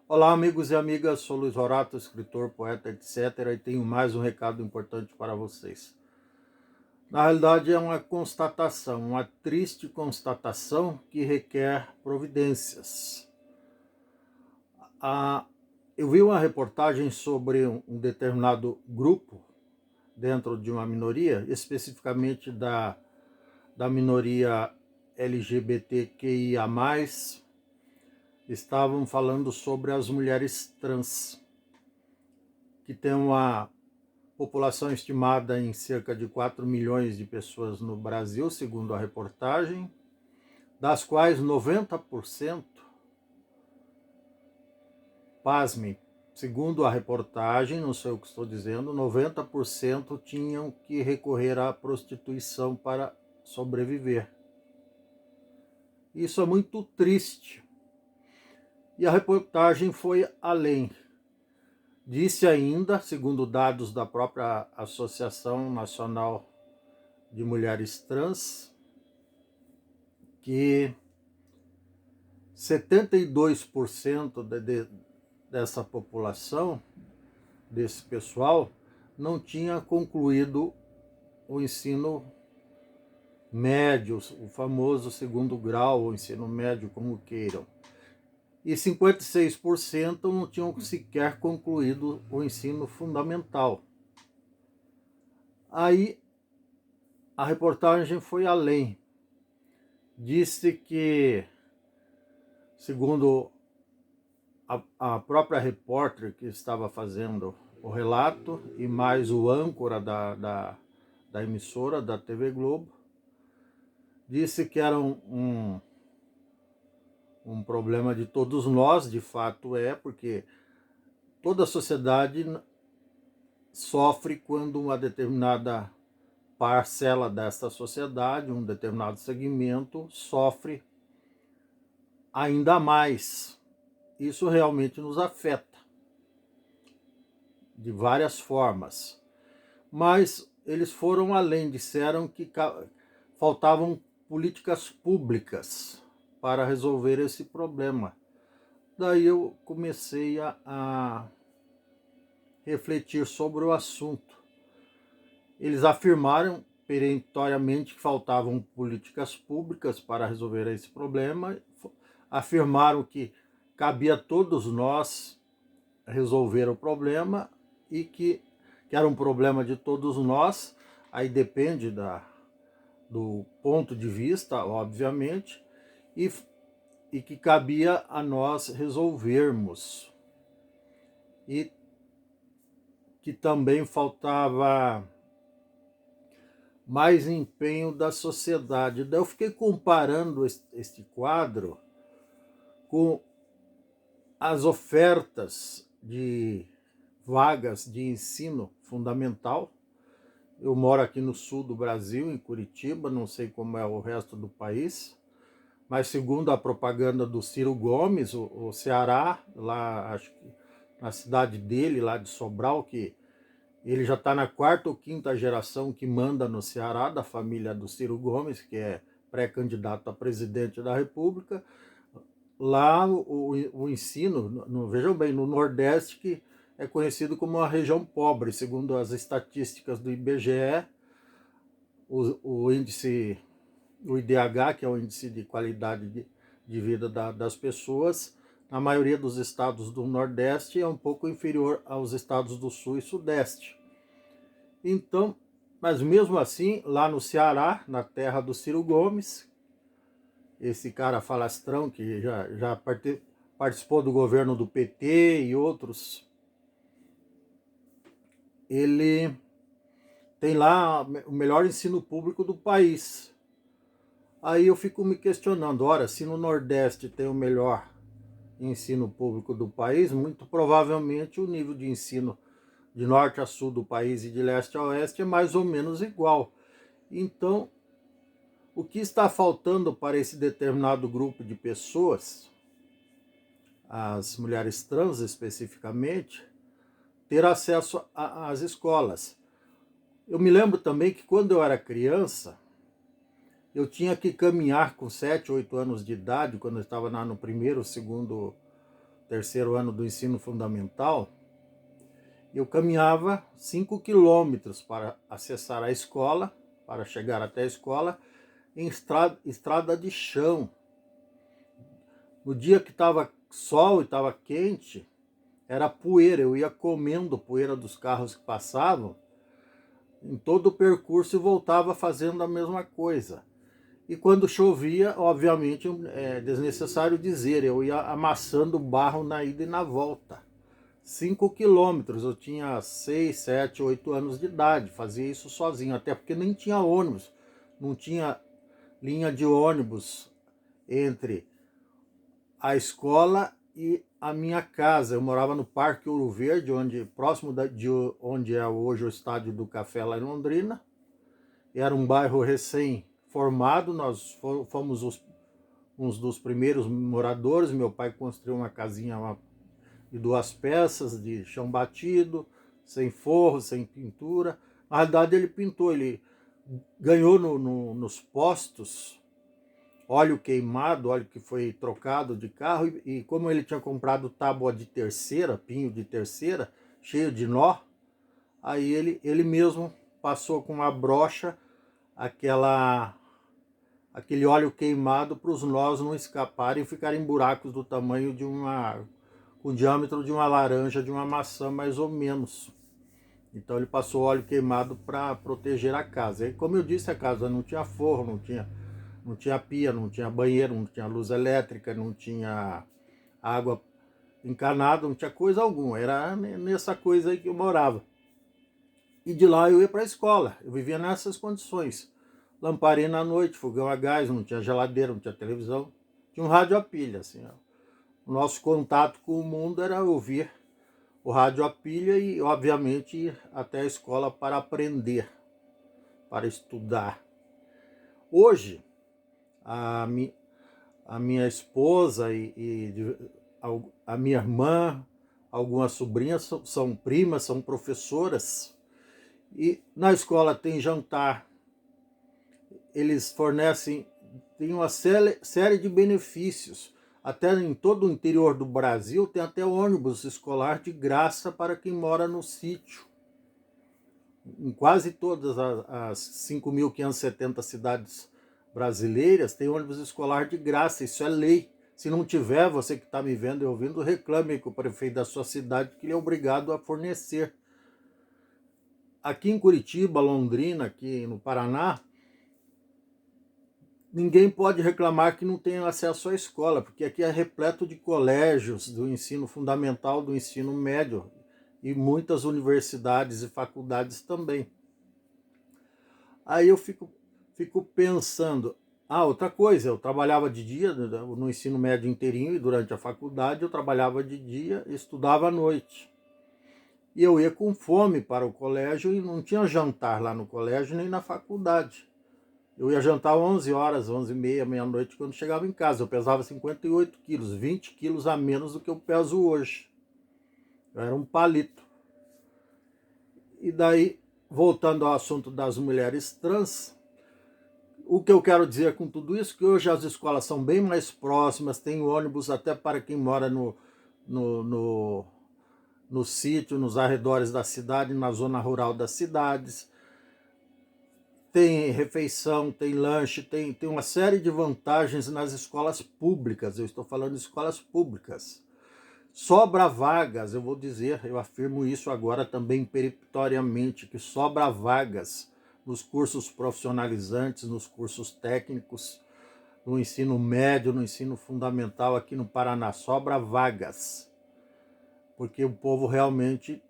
Olá, amigos e amigas, sou Luiz Horato, escritor, poeta, etc. E tenho mais um recado importante para vocês. Na realidade, é uma constatação, uma triste constatação que requer providências. Eu vi uma reportagem sobre um determinado grupo dentro de uma minoria, especificamente da minoria LGBTQIA+, estavam falando sobre as mulheres trans, que tem uma população estimada em cerca de 4 milhões de pessoas no Brasil, segundo a reportagem, das quais 90%, pasmem, segundo a reportagem, não sei o que estou dizendo, 90% tinham que recorrer à prostituição para sobreviver. Isso é muito triste. E a reportagem foi além. Disse ainda, segundo dados da própria Associação Nacional de Mulheres Trans, que 72% dessa população, desse pessoal, não tinha concluído o ensino médio, o famoso segundo grau, ou ensino médio, como queiram. E 56% não tinham sequer concluído o ensino fundamental. Aí a reportagem foi além. Disse que, segundo a própria repórter que estava fazendo o relato, e mais o âncora da emissora, da TV Globo, disse que era um problema de todos nós, de fato é, porque toda a sociedade sofre quando uma determinada parcela dessa sociedade, um determinado segmento, sofre ainda mais. Isso realmente nos afeta de várias formas. Mas eles foram além, disseram que faltavam políticas públicas para resolver esse problema. Daí eu comecei a refletir sobre o assunto. Eles afirmaram perentoriamente que faltavam políticas públicas para resolver esse problema, afirmaram que cabia a todos nós resolver o problema e que era um problema de todos nós, aí depende do ponto de vista, obviamente, e que cabia a nós resolvermos. E que também faltava mais empenho da sociedade. Daí eu fiquei comparando este quadro com as ofertas de vagas de ensino fundamental. Eu moro aqui no sul do Brasil, em Curitiba, não sei como é o resto do país, mas segundo a propaganda do Ciro Gomes, o Ceará, lá acho que na cidade dele, lá de Sobral, que ele já está na quarta ou quinta geração que manda no Ceará, da família do Ciro Gomes, que é pré-candidato a presidente da República. Lá o ensino, vejam bem, no Nordeste, que é conhecido como uma região pobre, segundo as estatísticas do IBGE, o índice, o IDH, que é o índice de qualidade de vida das pessoas, na maioria dos estados do Nordeste é um pouco inferior aos estados do Sul e Sudeste. Então, mas mesmo assim, lá no Ceará, na terra do Ciro Gomes, esse cara falastrão que já participou do governo do PT e outros, ele tem lá o melhor ensino público do país. Aí eu fico me questionando, ora, se no Nordeste tem o melhor ensino público do país, muito provavelmente o nível de ensino de norte a sul do país e de leste a oeste é mais ou menos igual. Então, o que está faltando para esse determinado grupo de pessoas, as mulheres trans especificamente, ter acesso às escolas. Eu me lembro também que quando eu era criança, eu tinha que caminhar com 7, 8 anos de idade, quando eu estava no primeiro, segundo terceiro ano do ensino fundamental, eu caminhava 5 quilômetros para acessar a escola, para chegar até a escola, em estrada de chão. No dia que estava sol e estava quente, era poeira, eu ia comendo poeira dos carros que passavam em todo o percurso e voltava fazendo a mesma coisa. E quando chovia, obviamente, é desnecessário dizer, eu ia amassando barro na ida e na volta. 5 quilômetros, eu tinha 6, 7, 8 anos de idade, fazia isso sozinho, até porque nem tinha ônibus, não tinha linha de ônibus entre a escola e a minha casa. Eu morava no Parque Ouro Verde, próximo de onde é hoje o Estádio do Café lá em Londrina. Era um bairro recém-formado, nós fomos uns dos primeiros moradores. Meu pai construiu uma casinha de 2 peças, de chão batido, sem forro, sem pintura. Na verdade ele pintou, ele ganhou nos postos óleo queimado, óleo que foi trocado de carro, e como ele tinha comprado tábua de terceira, pinho de terceira, cheio de nó, aí ele mesmo passou com uma brocha aquele óleo queimado para os nós não escaparem e ficarem buracos do tamanho com o diâmetro de uma laranja, de uma maçã mais ou menos. Então ele passou óleo queimado para proteger a casa. E como eu disse, a casa não tinha forro, não tinha pia, não tinha banheiro, não tinha luz elétrica, não tinha água encanada, não tinha coisa alguma. Era nessa coisa aí que eu morava. E de lá eu ia para a escola. Eu vivia nessas condições. Lamparina à noite, fogão a gás, não tinha geladeira, não tinha televisão. Tinha um rádio a pilha, assim. Ó. O nosso contato com o mundo era ouvir o rádio a pilha e, obviamente, ir até a escola para aprender, para estudar. Hoje, a minha esposa e a minha irmã, algumas sobrinhas são primas, são professoras, e na escola tem jantar, eles tem uma série de benefícios. Até em todo o interior do Brasil tem até ônibus escolar de graça para quem mora no sítio. Em quase todas as 5.570 cidades brasileiras tem ônibus escolar de graça, isso é lei. Se não tiver, você que está me vendo e ouvindo, reclame com o prefeito da sua cidade, que ele é obrigado a fornecer. Aqui em Curitiba, Londrina, aqui no Paraná, ninguém pode reclamar que não tem acesso à escola, porque aqui é repleto de colégios do ensino fundamental, do ensino médio, e muitas universidades e faculdades também. Aí eu fico pensando, outra coisa, eu trabalhava de dia no ensino médio inteirinho, e durante a faculdade eu trabalhava de dia e estudava à noite. E eu ia com fome para o colégio e não tinha jantar lá no colégio nem na faculdade. Eu ia jantar 11 horas, 11h30, meia-noite, quando chegava em casa. Eu pesava 58 quilos, 20 quilos a menos do que eu peso hoje. Eu era um palito. E daí, voltando ao assunto das mulheres trans, o que eu quero dizer com tudo isso é que hoje as escolas são bem mais próximas, tem ônibus até para quem mora no sítio, nos arredores da cidade, na zona rural das cidades. Tem refeição, tem lanche, tem uma série de vantagens nas escolas públicas. Eu estou falando de escolas públicas. Sobra vagas, eu vou dizer, eu afirmo isso agora também peremptoriamente, que sobra vagas nos cursos profissionalizantes, nos cursos técnicos, no ensino médio, no ensino fundamental aqui no Paraná. Sobra vagas, porque o povo realmente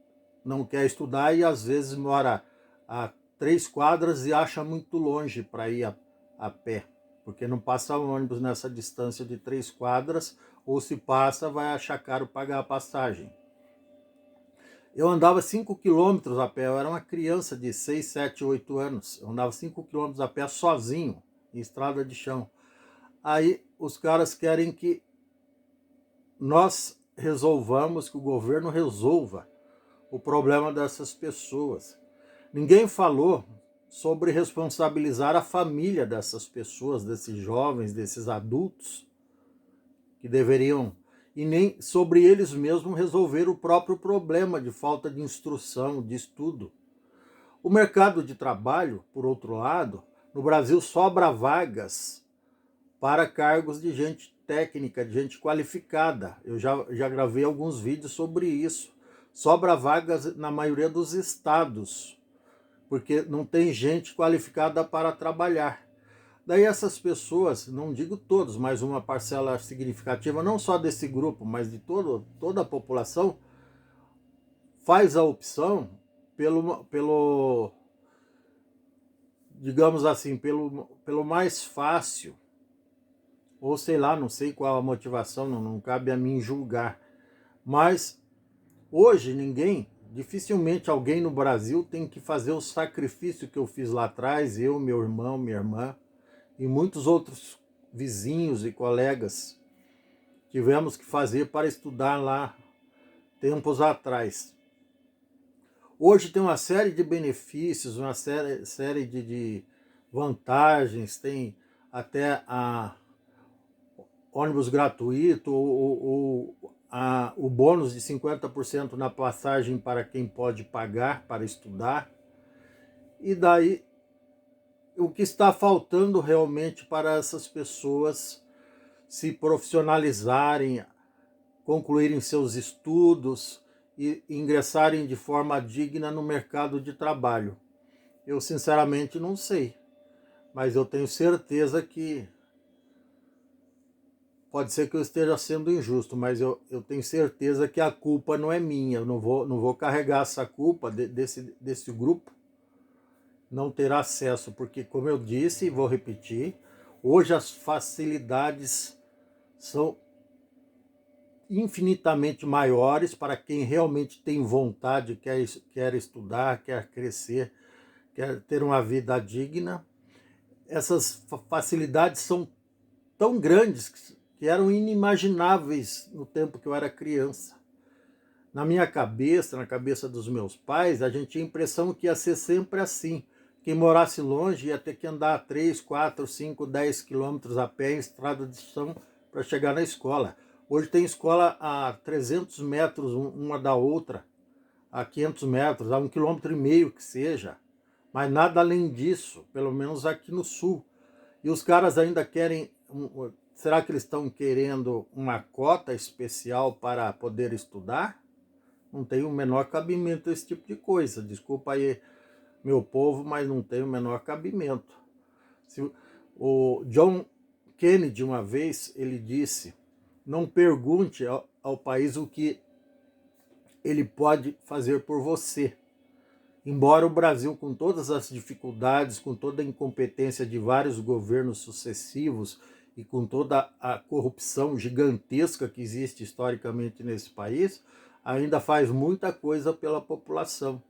não quer estudar e às vezes mora a 3 quadras e acha muito longe para ir a pé, porque não passa ônibus nessa distância de 3 quadras, ou se passa, vai achar caro pagar a passagem. Eu andava 5 quilômetros a pé, eu era uma criança de 6, 7, 8 anos, eu andava 5 quilômetros a pé sozinho, em estrada de chão. Aí os caras querem que nós resolvamos, que o governo resolva o problema dessas pessoas. Ninguém falou sobre responsabilizar a família dessas pessoas, desses jovens, desses adultos, que deveriam e nem sobre eles mesmos resolver o próprio problema de falta de instrução, de estudo. O mercado de trabalho, por outro lado, no Brasil sobra vagas para cargos de gente técnica, de gente qualificada. Eu já gravei alguns vídeos sobre isso. Sobra vagas na maioria dos estados, porque não tem gente qualificada para trabalhar. Daí essas pessoas, não digo todos, mas uma parcela significativa, não só desse grupo, mas de toda a população, faz a opção pelo digamos assim, pelo mais fácil, ou sei lá, não sei qual a motivação, não cabe a mim julgar. Mas hoje dificilmente alguém no Brasil tem que fazer o sacrifício que eu fiz lá atrás, eu, meu irmão, minha irmã e muitos outros vizinhos e colegas tivemos que fazer para estudar lá tempos atrás. Hoje tem uma série de benefícios, uma série de vantagens, tem até ônibus gratuito, o bônus de 50% na passagem para quem pode pagar para estudar. E daí, o que está faltando realmente para essas pessoas se profissionalizarem, concluírem seus estudos e ingressarem de forma digna no mercado de trabalho? Eu sinceramente não sei, mas eu tenho certeza que pode ser que eu esteja sendo injusto, mas eu tenho certeza que a culpa não é minha. Eu não vou carregar essa culpa desse grupo não ter acesso, porque, como eu disse e vou repetir, hoje as facilidades são infinitamente maiores para quem realmente tem vontade, quer estudar, quer crescer, quer ter uma vida digna. Essas facilidades são tão grandes que eram inimagináveis no tempo que eu era criança. Na minha cabeça, na cabeça dos meus pais, a gente tinha a impressão que ia ser sempre assim. Quem morasse longe ia ter que andar 3, 4, 5, 10 quilômetros a pé em estrada de chão para chegar na escola. Hoje tem escola a 300 metros uma da outra, a 500 metros, a 1,5 km que seja. Mas nada além disso, pelo menos aqui no sul. E os caras ainda querem... Será que eles estão querendo uma cota especial para poder estudar? Não tem o menor cabimento esse tipo de coisa. Desculpa aí, meu povo, mas não tem o menor cabimento. O John Kennedy, uma vez, ele disse: não pergunte ao país o que ele pode fazer por você. Embora o Brasil, com todas as dificuldades, com toda a incompetência de vários governos sucessivos e com toda a corrupção gigantesca que existe historicamente nesse país, ainda faz muita coisa pela população.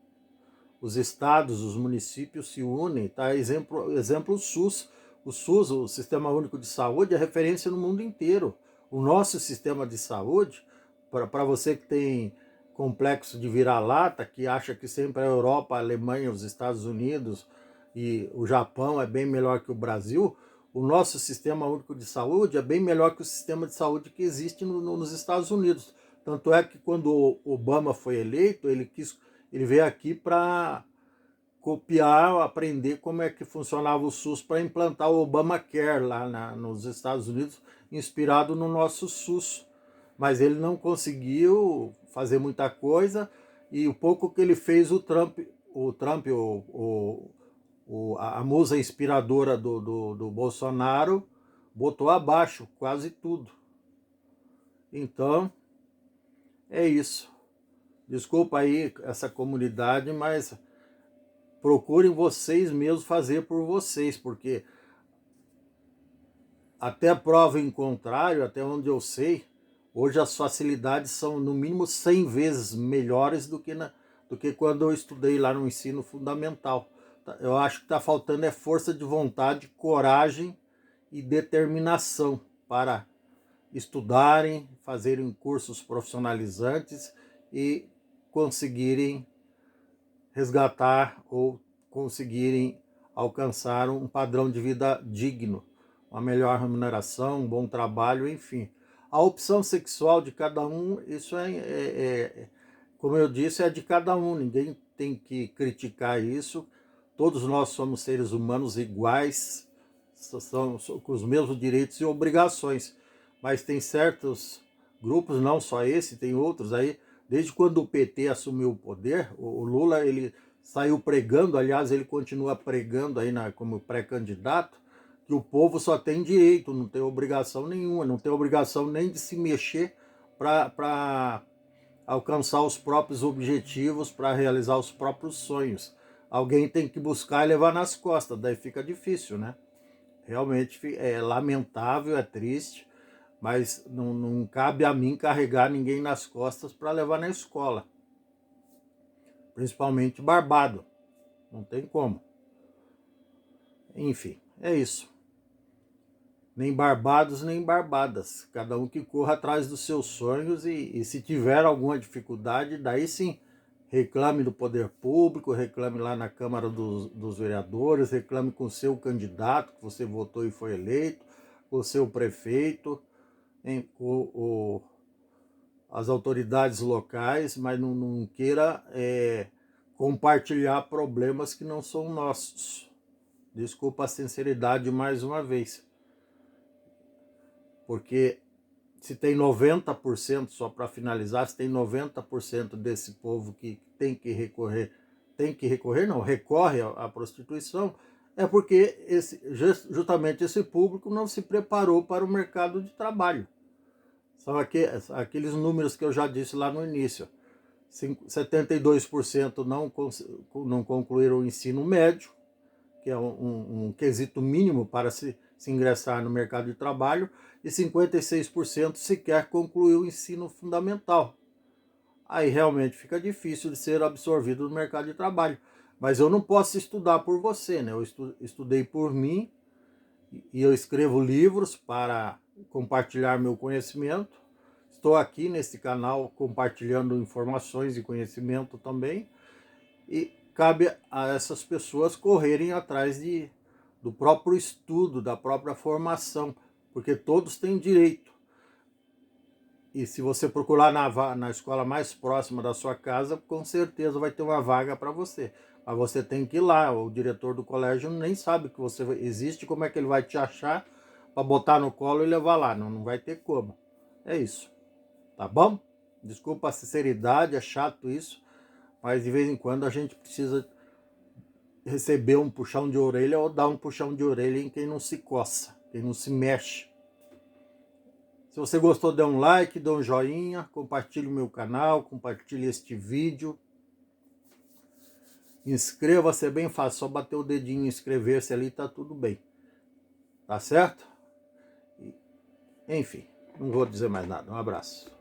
Os estados, os municípios se unem, tá? Exemplo o SUS. O SUS, o Sistema Único de Saúde, é referência no mundo inteiro. O nosso sistema de saúde, para você que tem complexo de vira-lata, que acha que sempre a Europa, a Alemanha, os Estados Unidos e o Japão é bem melhor que o Brasil, o nosso Sistema Único de Saúde é bem melhor que o sistema de saúde que existe nos Estados Unidos. Tanto é que quando o Obama foi eleito, ele veio aqui para copiar, aprender como é que funcionava o SUS para implantar o Obamacare lá nos Estados Unidos, inspirado no nosso SUS. Mas ele não conseguiu fazer muita coisa, e o pouco que ele fez, a musa inspiradora do Bolsonaro, botou abaixo quase tudo. Então, é isso. Desculpa aí essa comunidade, mas procurem vocês mesmos fazer por vocês, porque até prova em contrário, até onde eu sei, hoje as facilidades são no mínimo 100 vezes melhores do que quando eu estudei lá no ensino fundamental. Eu acho que está faltando força de vontade, coragem e determinação para estudarem, fazerem cursos profissionalizantes e conseguirem resgatar ou conseguirem alcançar um padrão de vida digno, uma melhor remuneração, um bom trabalho, enfim. A opção sexual de cada um, isso como eu disse, é de cada um. Ninguém tem que criticar isso. Todos nós somos seres humanos iguais, com os mesmos direitos e obrigações. Mas tem certos grupos, não só esse, tem outros aí. Desde quando o PT assumiu o poder, o Lula ele saiu pregando, aliás, ele continua pregando aí como pré-candidato, que o povo só tem direito, não tem obrigação nenhuma, não tem obrigação nem de se mexer para alcançar os próprios objetivos, para realizar os próprios sonhos. Alguém tem que buscar e levar nas costas, daí fica difícil, né? Realmente é lamentável, é triste, mas não cabe a mim carregar ninguém nas costas para levar na escola. Principalmente barbado. Não tem como. Enfim, é isso. Nem barbados, nem barbadas. Cada um que corra atrás dos seus sonhos e se tiver alguma dificuldade, daí sim, reclame do poder público, reclame lá na Câmara dos Vereadores, reclame com o seu candidato que você votou e foi eleito, com o seu prefeito, com as autoridades locais, mas não queira compartilhar problemas que não são nossos. Desculpa a sinceridade mais uma vez. Porque se tem 90%, só para finalizar, se tem 90% desse povo que recorre à prostituição, é porque justamente esse público não se preparou para o mercado de trabalho. São aqueles números que eu já disse lá no início. 72% não concluíram o ensino médio, que é um quesito mínimo para se ingressar no mercado de trabalho, e 56% sequer concluiu o ensino fundamental. Aí realmente fica difícil de ser absorvido no mercado de trabalho. Mas eu não posso estudar por você, né? Eu estudei por mim e eu escrevo livros para compartilhar meu conhecimento. Estou aqui nesse canal compartilhando informações e conhecimento também. E cabe a essas pessoas correrem atrás do próprio estudo, da própria formação, porque todos têm direito. E se você procurar na escola mais próxima da sua casa, com certeza vai ter uma vaga para você. Mas você tem que ir lá, o diretor do colégio nem sabe que você existe, como é que ele vai te achar para botar no colo e levar lá? Não vai ter como. É isso, tá bom? Desculpa a sinceridade, é chato isso, mas de vez em quando a gente precisa receber um puxão de orelha ou dar um puxão de orelha em quem não se coça, quem não se mexe. Se você gostou, dê um like, dê um joinha, compartilhe o meu canal, compartilhe este vídeo. Inscreva-se, é bem fácil, só bater o dedinho e inscrever-se ali, tá tudo bem. Tá certo? Enfim, não vou dizer mais nada. Um abraço.